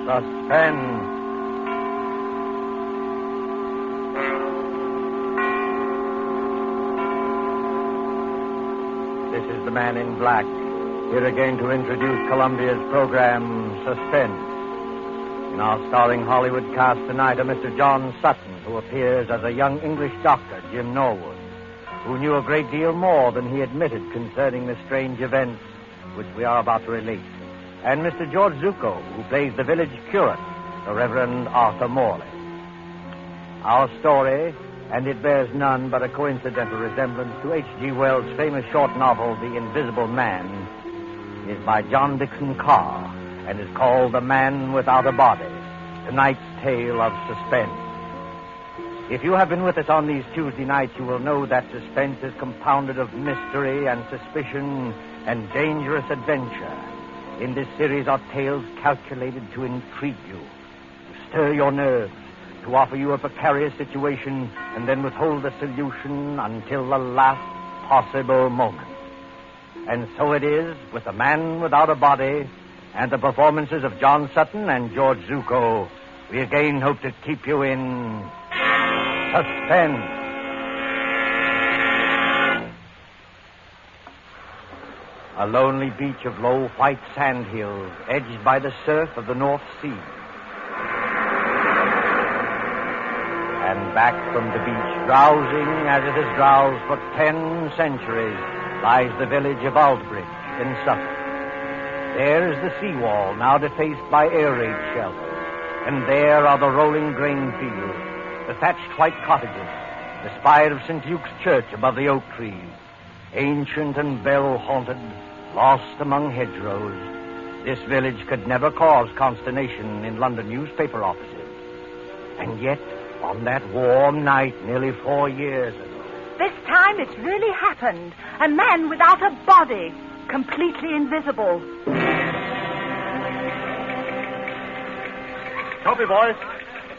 Suspense. This is the Man in Black, here again to introduce Columbia's program, Suspense. In our starring Hollywood cast tonight are Mr. John Sutton, who appears as a young English doctor, Jim Norwood, who knew a great deal more than he admitted concerning the strange events which we are about to relate, and Mr. George Zucco, who plays the village curate, the Reverend Arthur Morley. Our story, and it bears none but a coincidental resemblance to H.G. Wells' famous short novel, The Invisible Man, is by John Dixon Carr and is called The Man Without a Body, tonight's tale of suspense. If you have been with us on these Tuesday nights, you will know that suspense is compounded of mystery and suspicion and dangerous adventure. In this series are tales calculated to intrigue you, to stir your nerves, to offer you a precarious situation, and then withhold the solution until the last possible moment. And so it is with The Man Without a Body and the performances of John Sutton and George Zucco. We again hope to keep you in suspense. A lonely beach of low white sand hills, edged by the surf of the North Sea. And back from the beach, drowsing as it has drowsed for 10 centuries, lies the village of Aldbridge in Suffolk. There is the seawall, now defaced by air raid shelters. And there are the rolling grain fields, the thatched white cottages, the spire of St. Luke's Church above the oak trees. Ancient and bell-haunted, lost among hedgerows, this village could never cause consternation in London newspaper offices. And yet, on that warm night nearly 4 years ago... This time it's really happened. A man without a body, completely invisible. Copy, boy.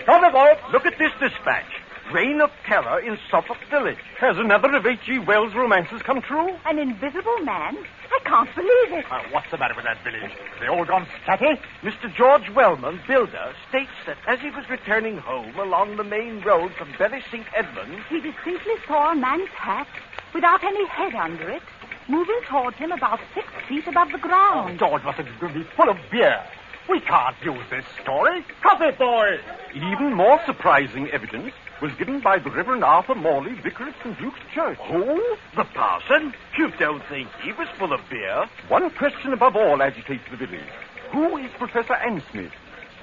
Copy, boy. Look at this dispatch. Reign of terror in Suffolk Village. Has another of H.G. Wells' romances come true? An invisible man? I can't believe it. What's the matter with that village? They all gone scatty? Mr. George Wellman, builder, states that as he was returning home along the main road from Bury St. Edmunds... He distinctly saw a man's hat, without any head under it, moving towards him about 6 feet above the ground. George must have been full of beer. We can't use this story. Copy, boy. Even more surprising evidence was given by the Reverend Arthur Morley, vicar of St. Luke's Church. Who? The parson? You don't think he was full of beer? One question above all agitates the village. Who is Professor Ansmith?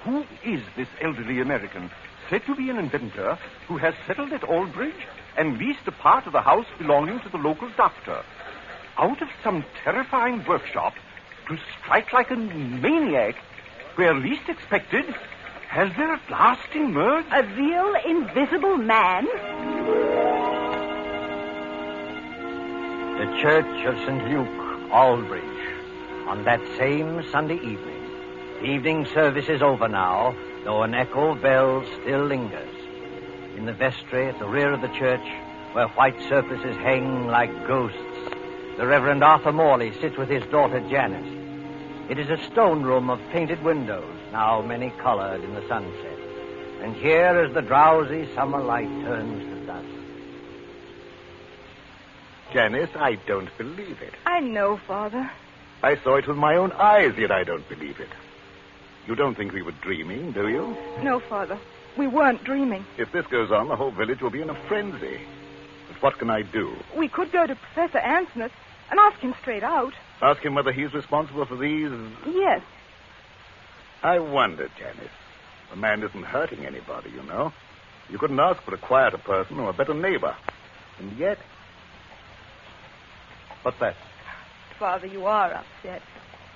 Who is this elderly American, said to be an inventor who has settled at Aldbridge and leased a part of the house belonging to the local doctor? Out of some terrifying workshop, to strike like a maniac where least expected, has there at last emerged... A real invisible man? The Church of St. Luke, Aldbridge, on that same Sunday evening. The evening service is over now, though an echo of bells still lingers. In the vestry at the rear of the church, where white surplices hang like ghosts, the Reverend Arthur Morley sits with his daughter Janice. It is a stone room of painted windows, now many-colored in the sunset. And here, as the drowsy summer light turns to dusk. Janice, I don't believe it. I know, Father. I saw it with my own eyes, yet I don't believe it. You don't think we were dreaming, do you? No, Father. We weren't dreaming. If this goes on, the whole village will be in a frenzy. But what can I do? We could go to Professor Ansmith and ask him straight out. Ask him whether he's responsible for these... Yes. I wonder, Janice. The man isn't hurting anybody, you know. You couldn't ask for a quieter person or a better neighbor. And yet... What's that? Father, you are upset.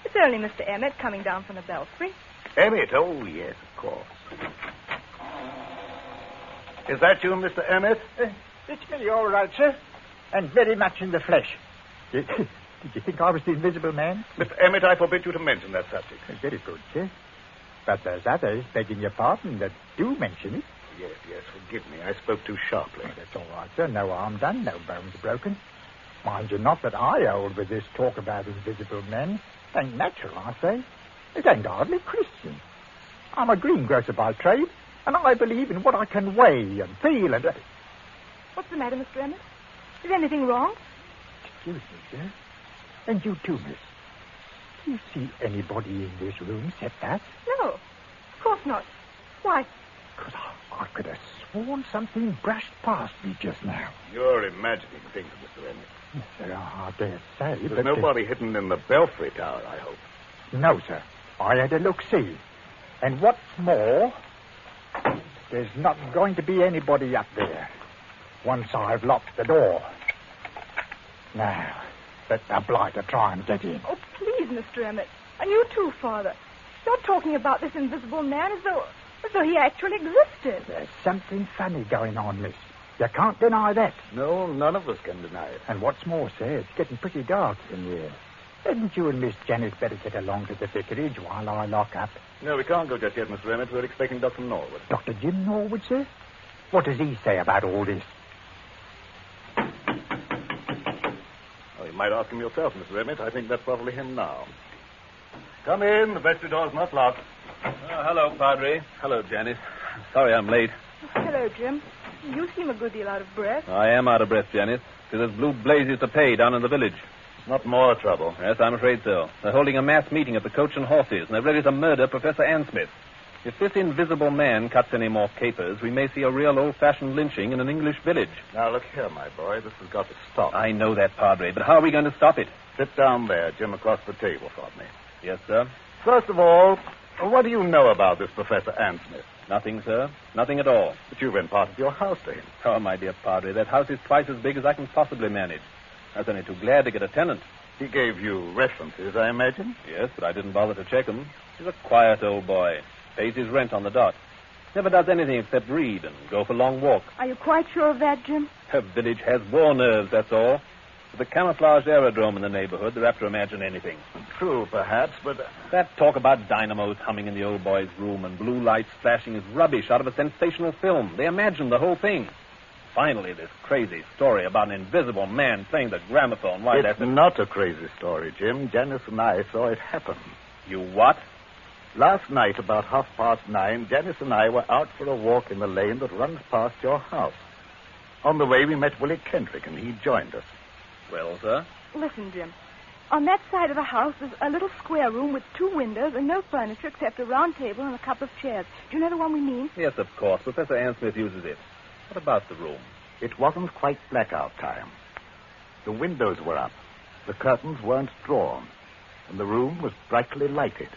It's only Mr. Emmett coming down from the belfry. Emmett? Oh, yes, of course. Is that you, Mr. Emmett? It's me, all right, sir. And very much in the flesh. Did you think I was the invisible man? Mr. Emmett, I forbid you to mention that subject. Very good, sir. But there's others, begging your pardon, that do mention it. Yes, forgive me. I spoke too sharply. Oh, that's all right, sir. No harm done, no bones broken. Mind you not that I hold with this talk about invisible men. Ain't natural, I say. It ain't hardly Christian. I'm a greengrocer by trade, and I believe in what I can weigh and feel and... What's the matter, Mr. Emmett? Is anything wrong? Excuse me, sir. And you too, miss. Do you see anybody in this room except that? No, of course not. Why? Because I could have sworn something brushed past me just now. You're imagining things, Mr. Emmett. Yes, sir, I dare say, There's but... nobody hidden in the belfry tower, I hope. No, sir. I had a look-see. And what's more, there's not going to be anybody up there once I've locked the door. Now, let the blighter try and get in. Oh, please, Mr. Emmett. And you too, Father. You're talking about this invisible man as though he actually existed. There's something funny going on, miss. You can't deny that. No, none of us can deny it. And what's more, sir, it's getting pretty dark in here. Hadn't you and Miss Janet better get along to the vicarage while I lock up? No, we can't go just yet, Mr. Emmett. We're expecting Dr. Norwood. Dr. Jim Norwood, sir? What does he say about all this? Oh, you might ask him yourself, Mr. Emmett. I think that's probably him now. Come in. The vestry door's not locked. Oh, hello, Padre. Hello, Janice. Sorry I'm late. Hello, Jim. You seem a good deal out of breath. I am out of breath, Janice. There's blue blazes to pay down in the village. Not more trouble. Yes, I'm afraid so. They're holding a mass meeting at the Coach and Horses, and they're ready to murder Professor Ansmith. If this invisible man cuts any more capers, we may see a real old-fashioned lynching in an English village. Now, look here, my boy. This has got to stop. I know that, Padre, but how are we going to stop it? Sit down there, Jim, across the table from me. Yes, sir. First of all, what do you know about this Professor Ansmith? Nothing, sir. Nothing at all. But you've imparted your house to him. Oh, my dear Padre, that house is twice as big as I can possibly manage. I was only too glad to get a tenant. He gave you references, I imagine? Yes, but I didn't bother to check him. He's a quiet old boy. Pays his rent on the dot. Never does anything except read and go for long walks. Are you quite sure of that, Jim? Her village has war nerves, that's all. With a camouflaged aerodrome in the neighborhood, they're apt to imagine anything. True, perhaps, but... That talk about dynamos humming in the old boy's room and blue lights flashing is rubbish out of a sensational film. They imagine the whole thing. Finally, this crazy story about an invisible man playing the gramophone. Why, It's not a crazy story, Jim. Janice and I saw it happen. You what? Last night, about 9:30, Janice and I were out for a walk in the lane that runs past your house. On the way, we met Willie Kendrick, and he joined us. Well, sir? Listen, Jim. On that side of the house is a little square room with 2 windows and no furniture except a round table and a couple of chairs. Do you know the one we mean? Yes, of course. Professor Ansmith uses it. What about the room? It wasn't quite blackout time. The windows were up. The curtains weren't drawn. And the room was brightly lighted.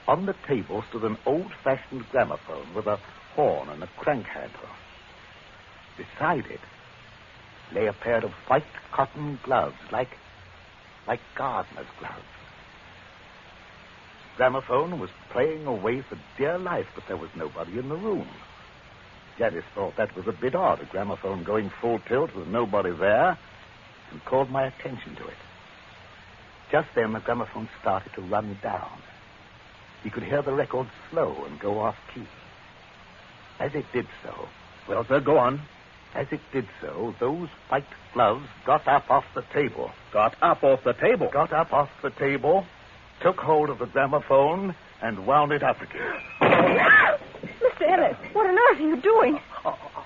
On the table stood an old-fashioned gramophone with a horn and a crank handle. Beside it lay a pair of white cotton gloves, like gardener's gloves. The gramophone was playing away for dear life, but there was nobody in the room. Janice thought that was a bit odd, a gramophone going full tilt with nobody there, and called my attention to it. Just then, the gramophone started to run down. We could hear the record slow and go off key. As it did so... Well, sir, go on. As it did so, those white gloves got up off the table. Got up off the table? Got up off the table, took hold of the gramophone, and wound it up again. Mr. Emmett, what on earth are you doing?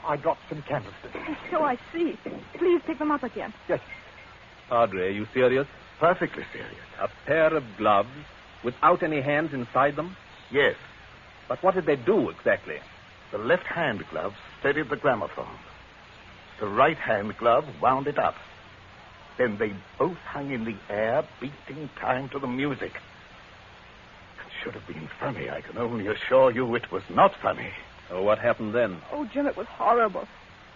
I dropped some candlesticks. So I see. Please pick them up again. Yes. Padre, are you serious? Perfectly serious. A pair of gloves without any hands inside them? Yes. But what did they do exactly? The left-hand glove steadied the gramophone. The right-hand glove wound it up. Then they both hung in the air, beating time to the music. It should have been funny. I can only assure you it was not funny. Oh, what happened then? Oh, Jim, it was horrible.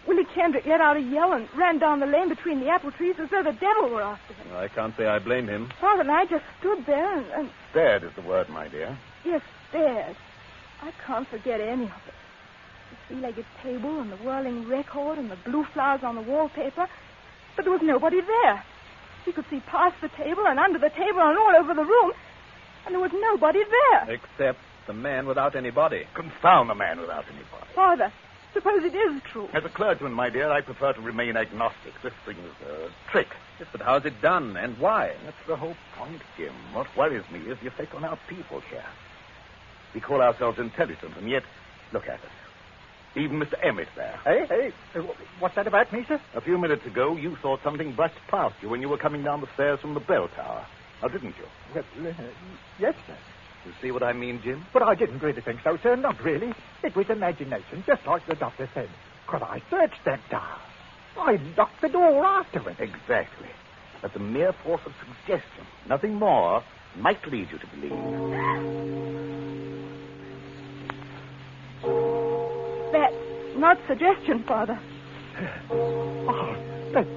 Willie Kendrick let out a yell and ran down the lane between the apple trees as though the devil were after him. I can't say I blame him. Father and I just stood there and... Stared is the word, my dear. Yes, stared. I can't forget any of it. The 3-legged table and the whirling record and the blue flowers on the wallpaper. But there was nobody there. We could see past the table and under the table and all over the room. And there was nobody there. Except the man without any body. Confound the man without any body. Father, suppose it is true. As a clergyman, my dear, I prefer to remain agnostic. This thing's a trick. Yes, but how's it done and why? That's the whole point, Jim. What worries me is the effect on our people here. We call ourselves intelligent, and yet, look at us. Even Mr. Emmett there. Hey, what's that about me, sir? A few minutes ago, you thought something brushed past you when you were coming down the stairs from the bell tower. Now, didn't you? Well, yes, sir. You see what I mean, Jim? But I didn't really think so, sir. Not really. It was imagination, just like the doctor said. Because I searched that tower. I locked the door afterwards. Exactly. But the mere force of suggestion, nothing more, might lead you to believe. That's not suggestion, Father. Oh, that's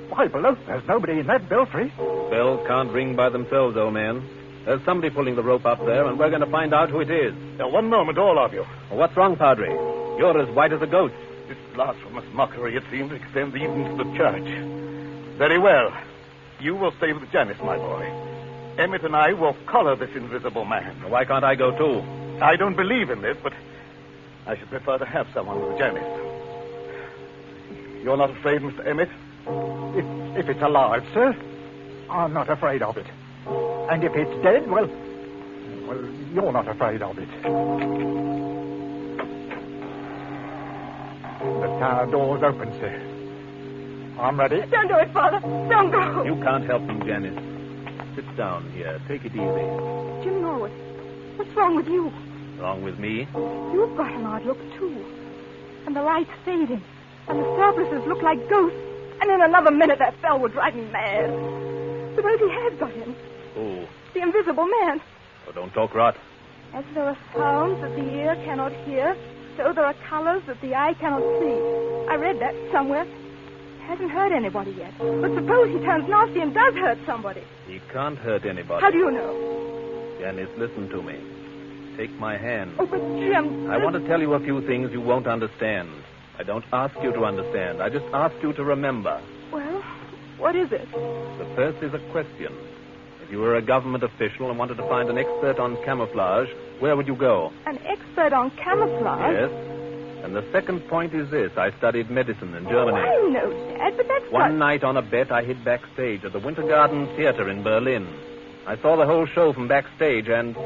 Bible oath. There's nobody in that belfry. Bells can't ring by themselves, old man. There's somebody pulling the rope up there, and we're going to find out who it is. Now, one moment, all of you. Well, what's wrong, Padre? You're as white as a ghost. This blasphemous mockery, it seems, extends even to the church. Very well. You will stay with Janice, my boy. Emmett and I will collar this invisible man. Well, why can't I go, too? I don't believe in this, but I should prefer to have someone with Janice. You're not afraid, Mr. Emmett? If it's alive, sir, I'm not afraid of it. And if it's dead, well, you're not afraid of it. The tower door's open, sir. I'm ready. Don't do it, Father. Don't go. You can't help him, Janice. Sit down here. Take it easy. Jim Norwood, what's wrong with you? Wrong with me? You've got an odd look, too. And the light's fading. And the surplices look like ghosts. And in another minute, that bell would drive me mad. Suppose he has got him. Who? The invisible man. Oh, don't talk rot. As there are sounds that the ear cannot hear, so there are colors that the eye cannot see. I read that somewhere. He hasn't hurt anybody yet. But suppose he turns nasty and does hurt somebody. He can't hurt anybody. How do you know? Janice, listen to me. Take my hand. Oh, but Jim... I want to tell you a few things you won't understand. I don't ask you to understand. I just ask you to remember. Well, what is it? The first is a question. If you were a government official and wanted to find an expert on camouflage, where would you go? An expert on camouflage? Yes. And the second point is this. I studied medicine in Germany. Oh, I know, Dad, but that's One night on a bet, I hid backstage at the Winter Garden Theater in Berlin. I saw the whole show from backstage, and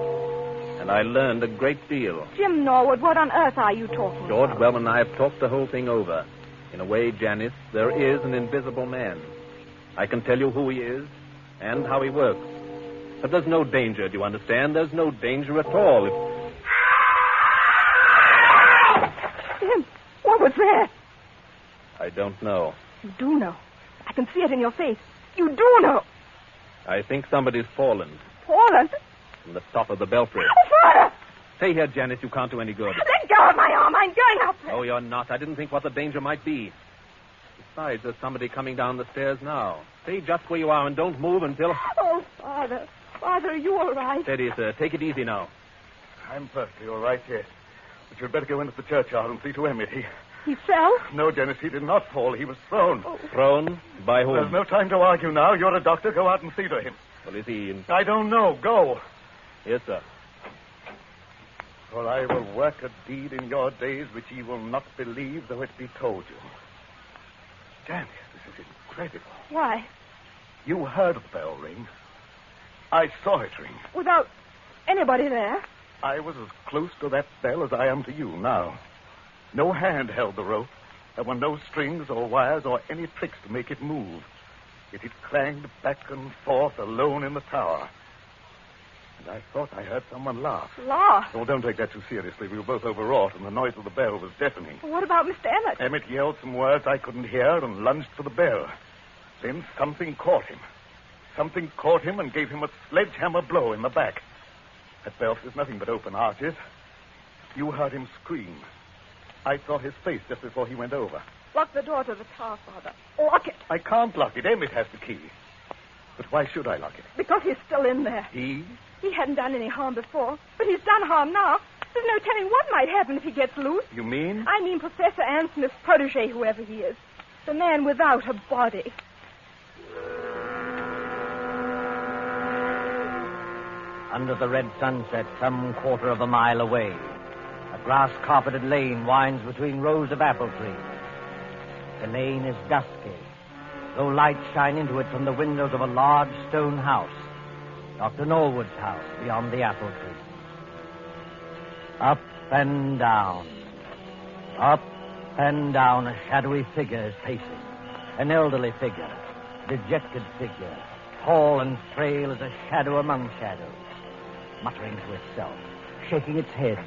I learned a great deal. Jim Norwood, what on earth are you talking George about? Wellman and I have talked the whole thing over. In a way, Janice, there is an invisible man. I can tell you who he is and how he works. But there's no danger, do you understand? There's no danger at all. Jim, what was that? I don't know. You do know. I can see it in your face. You do know. I think somebody's fallen Fallen? from the top of the belfry. Oh, Father! Stay here, Janice. You can't do any good. Let go of my arm. I'm going up there. No, you're not. I didn't think what the danger might be. Besides, there's somebody coming down the stairs now. Stay just where you are and don't move until... Oh, Father. Father, are you all right? Steady, sir. Take it easy now. I'm perfectly all right, yes. But you'd better go into the churchyard and see to Emmett. He fell? No, Janice, he did not fall. He was thrown. Oh. Thrown? By whom? There's no time to argue now. You're a doctor. Go out and see to him. Well, is he in... I don't know. Go. Yes, sir. For I will work a deed in your days which ye will not believe, though it be told you. Janice, this is incredible. Why? You heard the bell ring. I saw it ring. Without anybody there? I was as close to that bell as I am to you now. No hand held the rope. There were no strings or wires or any tricks to make it move. Yet it clanged back and forth alone in the tower. And I thought I heard someone laugh. Laugh? Oh, don't take that too seriously. We were both overwrought, and the noise of the bell was deafening. What about Mr. Emmett? Emmett yelled some words I couldn't hear and lunged for the bell. Then something caught him. Something caught him and gave him a sledgehammer blow in the back. That belfry is nothing but open arches. You heard him scream. I saw his face just before he went over. Lock the door to the tower, Father. Lock it. I can't lock it. Emmett has the key. But why should I lock it? Because he's still in there. He? He hadn't done any harm before, but he's done harm now. There's no telling what might happen if he gets loose. You mean? I mean Professor Ann Smith's protege, whoever he is. The man without a body. Under the red sunset, some quarter of a mile away, a grass-carpeted lane winds between rows of apple trees. The lane is dusky, though lights shine into it from the windows of a large stone house, Dr. Norwood's house, beyond the apple tree. Up and down. Up and down, a shadowy figure is pacing. An elderly figure, dejected figure, tall and frail as a shadow among shadows, muttering to itself, shaking its head,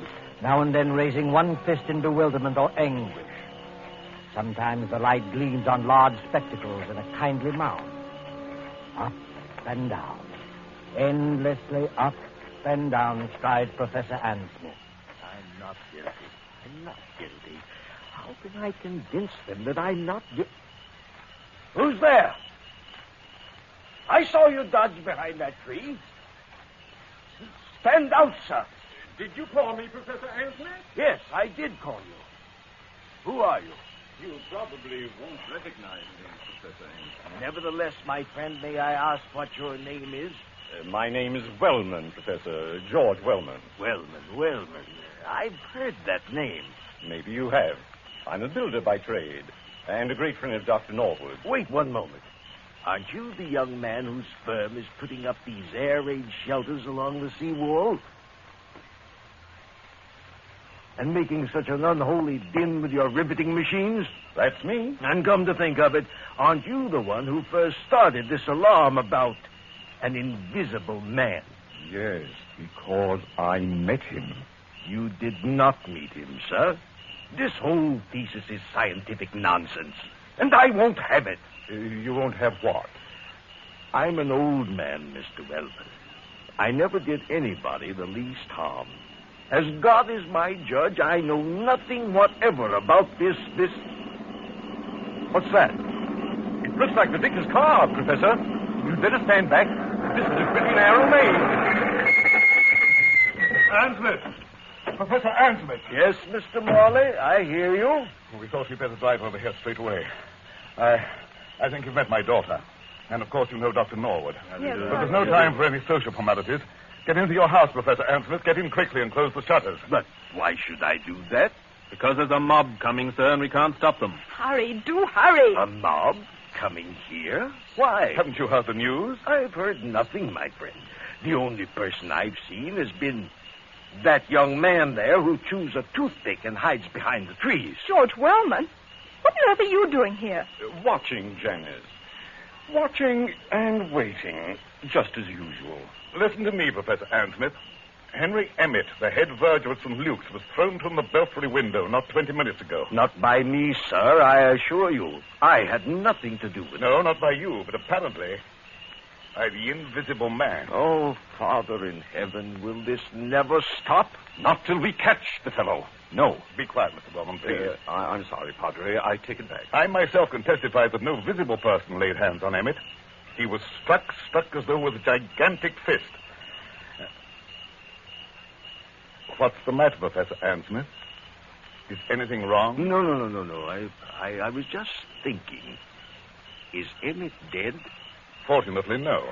now and then raising one fist in bewilderment or anguish. Sometimes the light gleams on large spectacles and a kindly mouth. Up and down, endlessly up and down strides Professor Ansmith. I'm not guilty. I'm not guilty. How can I convince them that I'm not guilty? Who's there? I saw you dodge behind that tree. Stand out, sir. Did you call me, Professor Ansmith? Yes, I did call you. Who are you? You probably won't recognize me, Professor Ansmith. Nevertheless, my friend, may I ask what your name is? My name is Wellman, Professor. George Wellman. Wellman. I've heard that name. Maybe you have. I'm a builder by trade, and a great friend of Dr. Norwood. Wait one moment. Aren't you the young man whose firm is putting up these air raid shelters along the seawall? And making such an unholy din with your riveting machines? That's me. And come to think of it, aren't you the one who first started this alarm about an invisible man? Yes, because I met him. You did not meet him, sir. This whole thesis is scientific nonsense, and I won't have it. You won't have what? I'm an old man, Mr. Wellman. I never did anybody the least harm. As God is my judge, I know nothing whatever about this... What's that? It looks like the vicar's car, Professor. You'd better stand back. This is a pretty narrow lane. Ansmith! Professor Ansmith! Yes, Mr. Morley, I hear you. We thought you'd better drive over here straight away. I think you've met my daughter. And, of course, you know Dr. Norwood. Yes, but there's no time for any social formalities. Get into your house, Professor Ansmith. Get in quickly and close the shutters. But why should I do that? Because there's a mob coming, sir, and we can't stop them. Hurry, do hurry. A mob coming here? Why? Haven't you heard the news? I've heard nothing, my friend. The only person I've seen has been that young man there who chews a toothpick and hides behind the trees. George Wellman? What on earth are you doing here? Watching, Janice. Watching and waiting, just as usual. Listen to me, Professor Ansmith. Henry Emmett, the head verger at St. Luke's, was thrown from the belfry window not 20 minutes ago. Not by me, sir, I assure you. I had nothing to do with it. No, not by you, but apparently by the invisible man. Oh, Father in heaven, will this never stop? Not till we catch the fellow. No. Be quiet, Mr. Wellman, please. I'm sorry, Padre. I take it back. I myself can testify that no visible person laid hands on Emmett. He was struck as though with a gigantic fist. What's the matter, Professor Ansmith? Is anything wrong? No. I was just thinking. Is Emmett dead? Fortunately, no.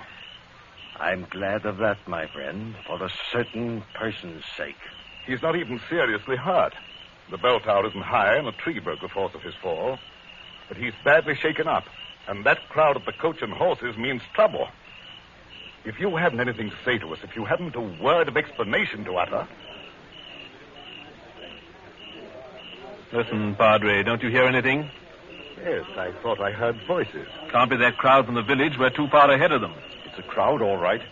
I'm glad of that, my friend, for a certain person's sake. He's not even seriously hurt. The bell tower isn't high, and a tree broke the force of his fall. But he's badly shaken up, and that crowd at the Coach and Horses means trouble. If you haven't anything to say to us, if you haven't a word of explanation to utter... Listen, Padre, don't you hear anything? Yes, I thought I heard voices. Can't be that crowd from the village. We're too far ahead of them. It's a crowd, all right.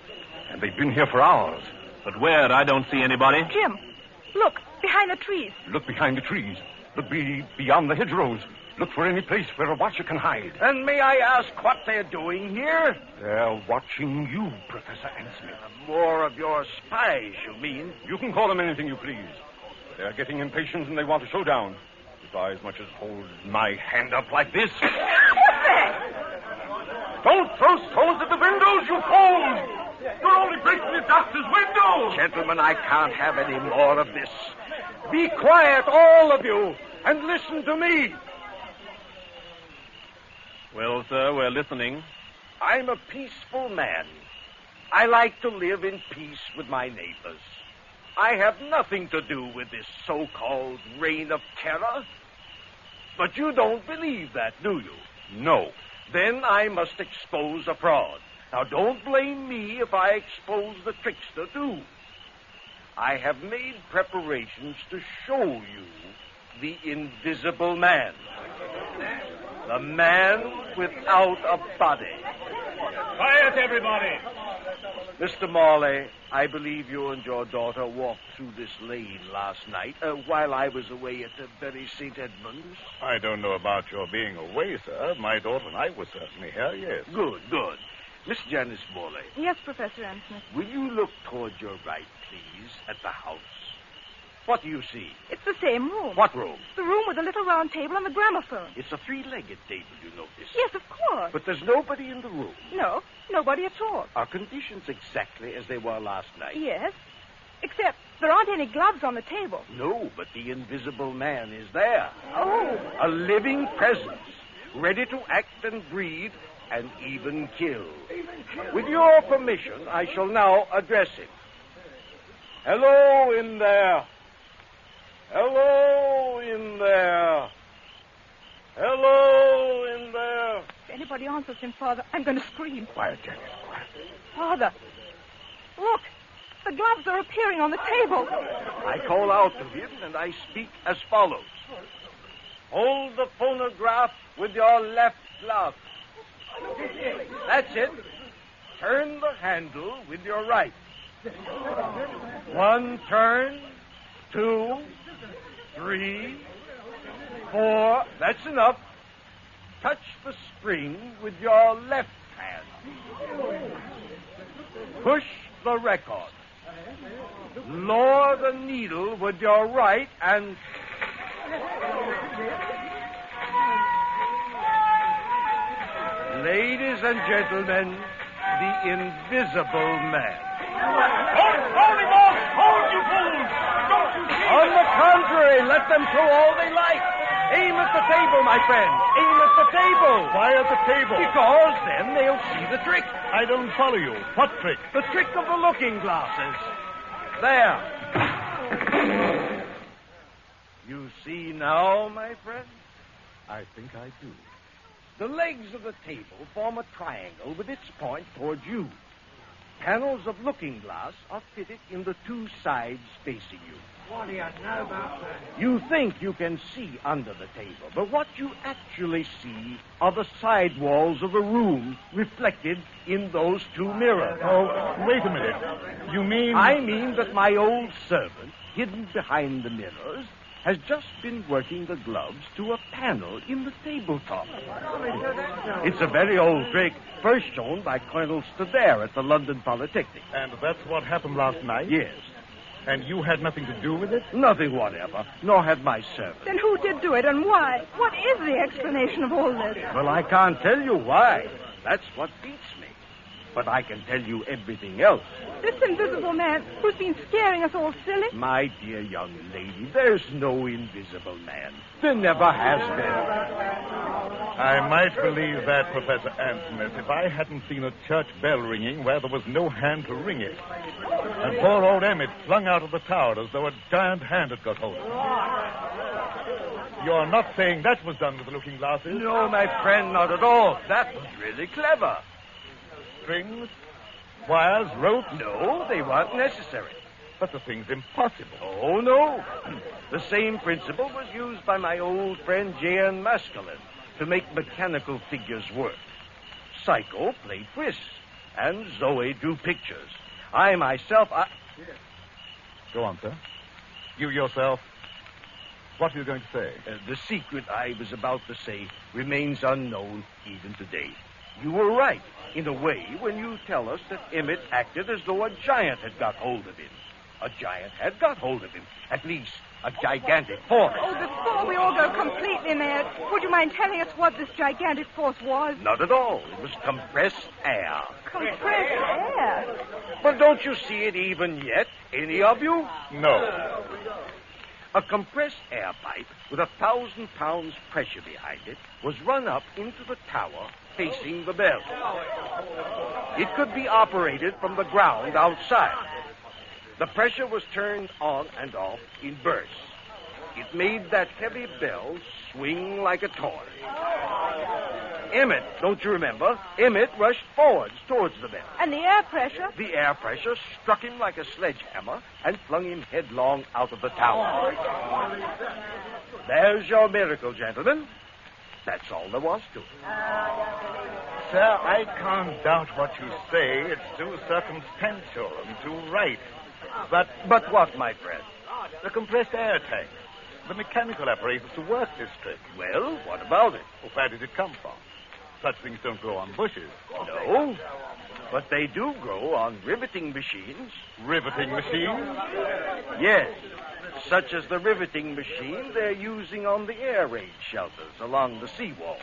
And they've been here for hours. But where? I don't see anybody. Jim, look, behind the trees. Look behind the trees. Look beyond the hedgerows. Look for any place where a watcher can hide. And may I ask what they're doing here? They're watching you, Professor Ansmith. More of your spies, you mean? You can call them anything you please. But they're getting impatient and they want a showdown. If I as much as hold my hand up like this... Don't throw stones at the windows, you fools! You're only breaking the doctor's window! Gentlemen, I can't have any more of this. Be quiet, all of you, and listen to me. Well, sir, we're listening. I'm a peaceful man. I like to live in peace with my neighbors. I have nothing to do with this so-called reign of terror. But you don't believe that, do you? No. Then I must expose a fraud. Now, don't blame me if I expose the trickster, too. I have made preparations to show you the invisible man. The man without a body. Quiet, everybody. Mr. Morley, I believe you and your daughter walked through this lane last night while I was away at the very St. Edmunds. I don't know about your being away, sir. My daughter and I were certainly here, yes. Good. Miss Janice Morley, Yes, Professor Ansmith. will you look toward your right, please, at the house? What do you see? It's the same room. What room? The room with the little round table and the gramophone. It's a three-legged table, you notice. Yes, of course. But there's nobody in the room. No, nobody at all. Are conditions exactly as they were last night? Yes. Except there aren't any gloves on the table. No, but the invisible man is there. Oh. A living presence, ready to act and breathe and even kill. With your permission, I shall now address him. Hello in there. Hello in there. Hello in there. If anybody answers him, Father, I'm going to scream. Quiet, Janice, quiet. Father, look. The gloves are appearing on the table. I call out to him and I speak as follows. Hold the phonograph with your left glove. That's it. Turn the handle with your right. One turn, 2, 3, 4. That's enough. Touch the spring with your left hand. Push the record. Lower the needle with your right and... Ladies and gentlemen, the invisible man. Hold him off! Hold, you fools! Don't you see? On the contrary, let them throw all they like. Aim at the table, my friend. Aim at the table. Why at the table? Because then they'll see the trick. I don't follow you. What trick? The trick of the looking glasses. There. You see now, my friend? I think I do. The legs of the table form a triangle with its point towards you. Panels of looking glass are fitted in the two sides facing you. What do you know about that? You think you can see under the table, but what you actually see are the side walls of the room reflected in those two mirrors. Oh, wait a minute. You mean... I mean that my old servant, hidden behind the mirrors, has just been working the gloves to a panel in the tabletop. It's a very old trick, first shown by Colonel Stadair at the London Polytechnic. And that's what happened last night? Yes. And you had nothing to do with it? Nothing whatever, nor had my servant. Then who did do it and why? What is the explanation of all this? Well, I can't tell you why. That's what beats me. But I can tell you everything else. This invisible man who's been scaring us all silly? My dear young lady, there's no invisible man. There never has been. I might believe that, Professor Ansmith, if I hadn't seen a church bell ringing where there was no hand to ring it. And poor old Emmett flung out of the tower as though a giant hand had got hold of him. You're not saying that was done with the looking glasses? No, my friend, not at all. That was really clever. Strings, wires, rope? No, they weren't necessary. But the thing's impossible. Oh, no. The same principle was used by my old friend J.N. Maskelyne to make mechanical figures work. Psycho played whist, and Zoe drew pictures. I myself, Go on, sir. You yourself, what are you going to say? The secret I was about to say remains unknown even today. You were right, in a way, when you tell us that Emmett acted as though a giant had got hold of him. A giant had got hold of him. At least, a gigantic force. Oh, before we all go completely mad, would you mind telling us what this gigantic force was? Not at all. It was compressed air. Compressed air? But don't you see it even yet, any of you? No. A compressed air pipe with 1,000 pounds pressure behind it was run up into the tower facing the bell. It could be operated from the ground outside. The pressure was turned on and off in bursts. It made that heavy bell swing like a toy. Emmett, don't you remember? Emmett rushed forwards towards the men. And the air pressure? The air pressure struck him like a sledgehammer and flung him headlong out of the tower. There's your miracle, gentlemen. That's all there was to it. Sir, I can't doubt what you say. It's too circumstantial and too right. But But what, my friend? the compressed air tank, the mechanical apparatus to work this trick. Well, what about it? Well, where did it come from? Such things don't grow on bushes. No, but they do grow on riveting machines. Riveting machines? Yes, such as the riveting machine they're using on the air raid shelters along the seawall.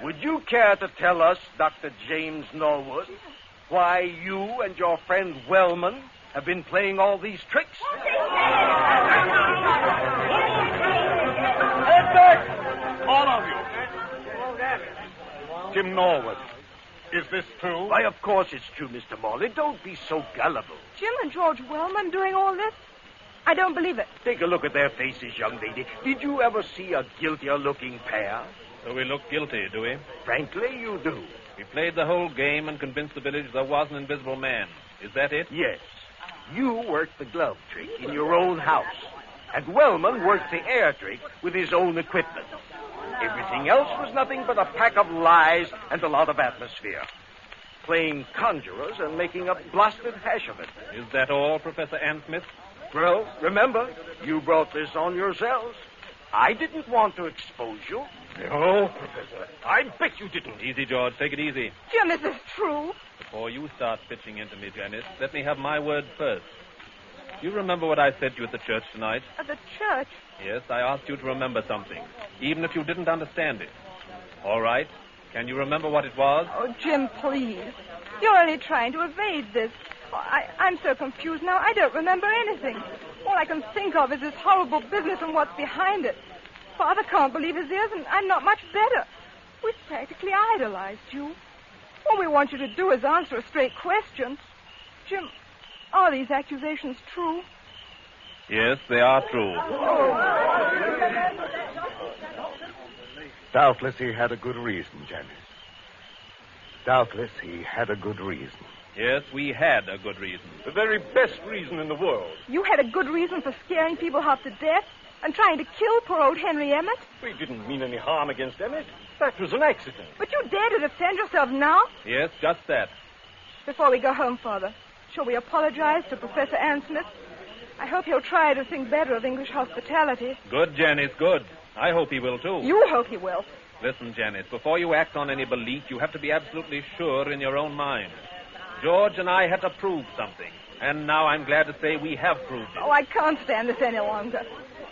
Would you care to tell us, Dr. James Norwood, why you and your friend Wellman have been playing all these tricks? Head back! All of you. Jim Norwood, is this true? Why, of course it's true, Mr. Morley. Don't be so gullible. Jim and George Wellman doing all this? I don't believe it. Take a look at their faces, young lady. Did you ever see a guiltier-looking pair? So we look guilty, do we? Frankly, you do. We played the whole game and convinced the village there was an invisible man. Is that it? Yes. You worked the glove trick in your own house, and Wellman worked the air trick with his own equipment. Everything else was nothing but a pack of lies and a lot of atmosphere. Playing conjurers and making a blasted hash of it. Is that all, Professor Ansmith? Well, remember, you brought this on yourselves. I didn't want to expose you. No, Professor. I bet you didn't. Easy, George. Take it easy. Jim, this is true. Before you start pitching into me, Janice, let me have my word first. You remember what I said to you at the church tonight? At the church? Yes, I asked you to remember something, even if you didn't understand it. All right. Can you remember what it was? Oh, Jim, please. You're only trying to evade this. Oh, I'm so confused now, I don't remember anything. All I can think of is this horrible business and what's behind it. Father can't believe his ears, and I'm not much better. We've practically idolized you. All we want you to do is answer a straight question. Jim, are these accusations true? Yes, they are true. Doubtless he had a good reason, Janice. Doubtless he had a good reason. Yes, we had a good reason. The very best reason in the world. You had a good reason for scaring people half to death and trying to kill poor old Henry Emmett? We didn't mean any harm against Emmett. That was an accident. But you dare to defend yourself now? Yes, just that. Before we go home, Father, shall we apologize to Professor Ansmith? I hope he'll try to think better of English hospitality. Good, Janice, good. I hope he will, too. You hope he will. Listen, Janice, before you act on any belief, you have to be absolutely sure in your own mind. George and I had to prove something, and now I'm glad to say we have proved it. Oh, I can't stand this any longer.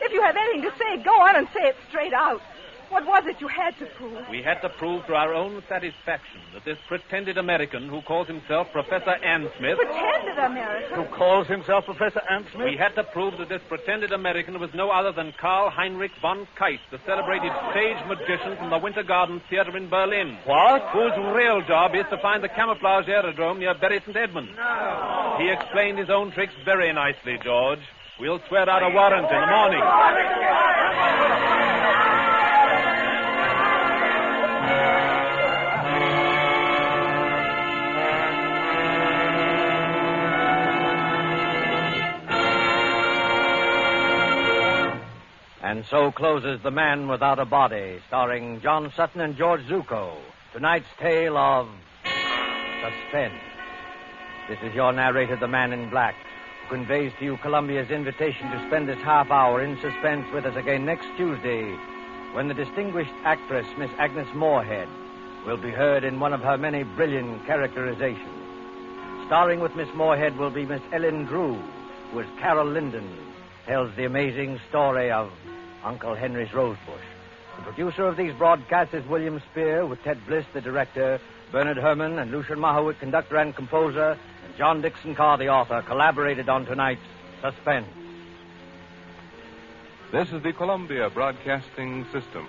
If you have anything to say, go on and say it straight out. What was it you had to prove? We had to prove to our own satisfaction that this pretended American who calls himself Professor Ansmith... Pretended American? Who calls himself Professor Ansmith? We had to prove that this pretended American was no other than Karl Heinrich von Keist, the celebrated stage magician from the Winter Garden Theater in Berlin. What? Whose real job is to find the camouflage aerodrome near Bury St. Edmunds. No. He explained his own tricks very nicely, George. We'll swear out a warrant in the morning. And so closes The Man Without a Body, starring John Sutton and George Zuko. Tonight's tale of Suspense. This is your narrator, the Man in Black, who conveys to you Columbia's invitation to spend this half hour in suspense with us again next Tuesday, when the distinguished actress, Miss Agnes Moorehead, will be heard in one of her many brilliant characterizations. Starring with Miss Moorehead will be Miss Ellen Drew, who as Carol Linden tells the amazing story of Uncle Henry's Rosebush. The producer of these broadcasts is William Spear, with Ted Bliss, the director, Bernard Herrmann and Lucian Mahowitt, conductor and composer, and John Dixon Carr, the author, collaborated on tonight's Suspense. This is the Columbia Broadcasting System.